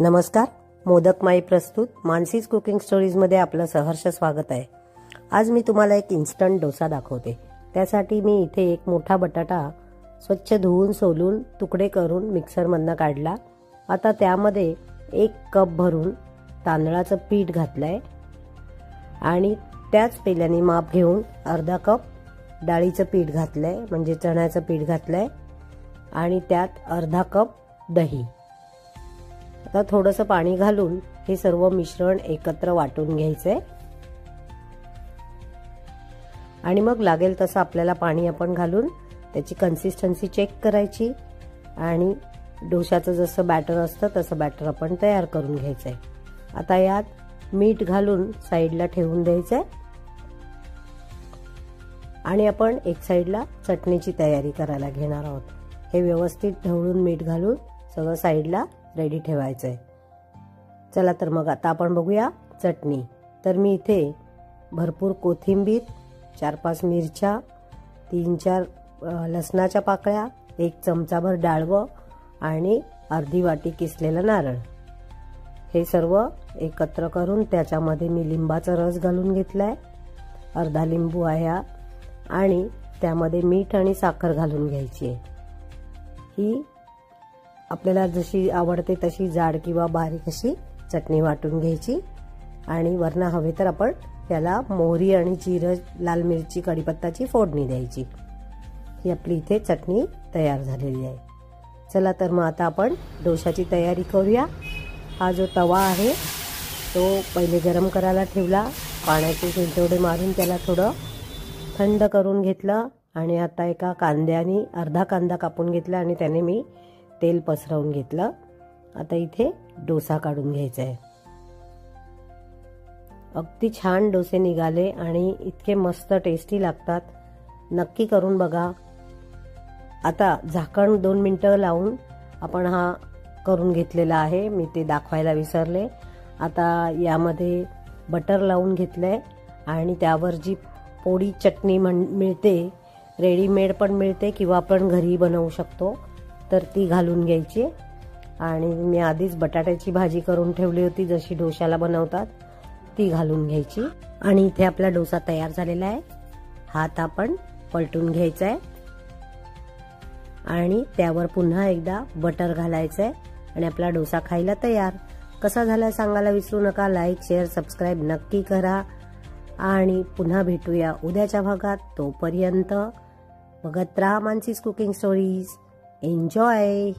नमस्कार, मोदक माई प्रस्तुत मानसीज कुकिंग स्टोरीज मध्ये आपलं सहर्ष स्वागत आहे। आज मी तुम्हाला एक इन्स्टंट डोसा दाखवते। त्यासाठी मी इथे एक मोठा बटाटा स्वच्छ धुवून सोलून तुकडे करून मिक्सर मधनं काढला। आता त्यामध्ये 1 कप भरून तांदळाचं पीठ घातलंय आणि त्याच पेल्याने माप घेऊन अर्धा कप डाळीचं पीठ घातलंय, म्हणजे चण्याचं पीठ घातलंय आणि त्यात अर्धा कप दही। आता थोडंसं पाणी घालून हे सर्व मिश्रण एकत्र वाटून घ्यायचंय आणि मग लागेल तसं आपल्याला पाणी आपण घालून त्याची कन्सिस्टन्सी चेक करायची आणि डोशाचं जसं बॅटर असतं तसं बॅटर आपण तयार करून घ्यायचंय। आता यात मीठ घालून साइडला ठेवून द्यायचंय आणि आपण एक साइडला चटणीची तयारी करायला घेणार आहोत। हे व्यवस्थित ढवळून मीठ घालून सगळं साइडला रेडी ठेवायचंय। चला तर मग आता आपण बघूया चटणी। तर मी इथे भरपूर कोथिंबीर, 4-5 मिरच्या, 3-4 लसणाच्या पाकळ्या, 1 चमचाभर डाळवं आणि अर्धी वाटी किसलेला नारळ हे सर्व एकत्र करून त्याच्यामध्ये मी लिंबाचा रस घालून घेतलाय, अर्धा लिंबू आहे आणि त्यामध्ये मीठ आणि साखर घालून घ्यायची आहे। ही आपल्याला जशी आवडते तशी जाड किंवा बारीक अशी चटणी वाटून घ्यायची आणि वरना हवे तर आपण त्याला मोहरी आणि जिरं, लाल मिरची, कढीपत्त्याची फोडणी द्यायची। ही आपली इथे चटणी तयार झालेली आहे। चला तर मग आता आपण डोशाची तयारी करूया। हा जो तवा आहे तो पहिले गरम करायला ठेवला, पाण्याचे शिंतोडे मारून त्याला थोडं थंड करून घेतलं आणि आता एका कांद्याने अर्धा कांदा कापून घेतला आणि त्याने मी तेल पसरवून घेतलं। आता इथे डोसा काढून घ्यायचा आहे। अगदी छान डोसे निघाले आणि इतके मस्त टेस्टी लागतात, नक्की करून बघा। आता झाकण 2 मिनिटं लावून आपण हा करून घेतलेला आहे, मी ते दाखवायला विसरले। आता यामध्ये बटर लावून घेतलंय आणि त्यावर जी पोळी चटणी मिळते, रेडीमेड पण मिळते किंवा आपण घरी बनवू शकतो, तर ती घालून घ्यायची आणि मी आधीच बटाट्याची भाजी करून ठेवली होती जशी डोशाला बनवतात ती घालून घ्यायची आणि इथे आपला डोसा तयार झालेला आहे। हा आता आपण पलटून घ्यायचा आहे आणि त्यावर पुन्हा एकदा बटर घालायचं आहे आणि आपला डोसा खायला तयार। कसा झाला सांगायला विसरू नका। लाईक, शेअर, सबस्क्राईब नक्की करा आणि पुन्हा भेटूया उद्याच्या भागात। तोपर्यंत बघत राहा मानसीज कुकिंग स्टोरीज। Enjoy!